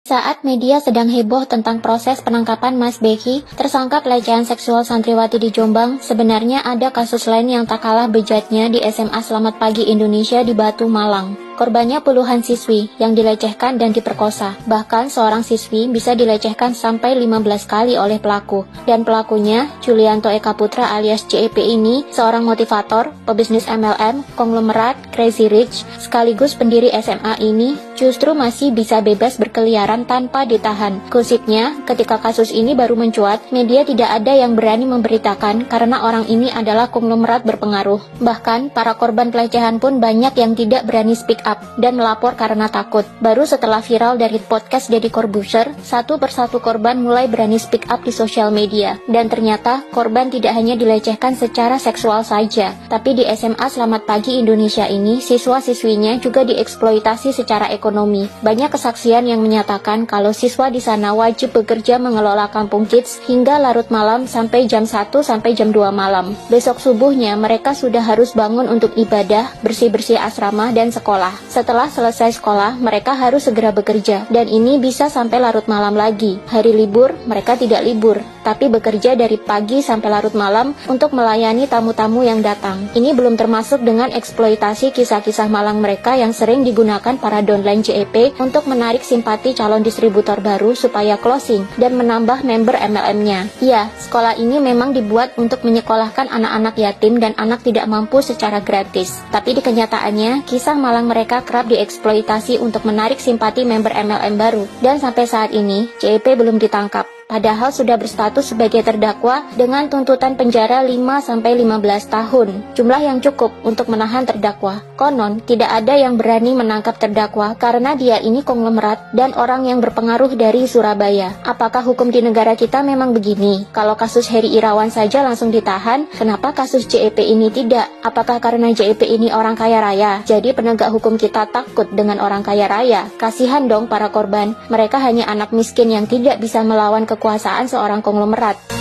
Saat media sedang heboh tentang proses penangkapan Mas Beki, tersangka pelecehan seksual santriwati di Jombang, sebenarnya ada kasus lain yang tak kalah bejatnya di SMA Selamat Pagi Indonesia di Batu, Malang. Korbannya puluhan siswi yang dilecehkan dan diperkosa. Bahkan seorang siswi bisa dilecehkan sampai 15 kali oleh pelaku. Dan pelakunya, Julianto Eka Putra alias JEP ini, seorang motivator, pebisnis MLM, konglomerat, Crazy Rich, sekaligus pendiri SMA ini, justru masih bisa bebas berkeliaran tanpa ditahan. Gosipnya, ketika kasus ini baru mencuat, media tidak ada yang berani memberitakan karena orang ini adalah konglomerat berpengaruh. Bahkan, para korban pelecehan pun banyak yang tidak berani speak up dan melapor karena takut. Baru setelah viral dari podcast Deddy Corbuzier, satu persatu korban mulai berani speak up di sosial media. Dan ternyata, korban tidak hanya dilecehkan secara seksual saja, tapi di SMA Selamat Pagi Indonesia ini, siswa-siswinya juga dieksploitasi secara ekonomi. Banyak kesaksian yang menyatakan kalau siswa di sana wajib bekerja mengelola kampung kids hingga larut malam sampai jam 1 sampai jam 2 malam. Besok subuhnya mereka sudah harus bangun untuk ibadah, bersih-bersih asrama dan sekolah. Setelah selesai sekolah, mereka harus segera bekerja, dan ini bisa sampai larut malam lagi. Hari libur, mereka tidak libur, tapi bekerja dari pagi sampai larut malam untuk melayani tamu-tamu yang datang. Ini belum termasuk dengan eksploitasi kisah-kisah malang mereka yang sering digunakan para downline JEP untuk menarik simpati calon distributor baru supaya closing dan menambah member MLM-nya. Ya, sekolah ini memang dibuat untuk menyekolahkan anak-anak yatim dan anak tidak mampu secara gratis. Tapi di kenyataannya, kisah malang mereka kerap dieksploitasi untuk menarik simpati member MLM baru. Dan sampai saat ini, JEP belum ditangkap. Padahal sudah berstatus sebagai terdakwa dengan tuntutan penjara 5-15 tahun. Jumlah yang cukup untuk menahan terdakwa. Konon, tidak ada yang berani menangkap terdakwa karena dia ini konglomerat dan orang yang berpengaruh dari Surabaya. Apakah hukum di negara kita memang begini? Kalau kasus Heri Irawan saja langsung ditahan, kenapa kasus JEP ini tidak? Apakah karena JEP ini orang kaya raya? Jadi penegak hukum kita takut dengan orang kaya raya? Kasihan dong para korban. Mereka hanya anak miskin yang tidak bisa melawan kekuasaan seorang konglomerat.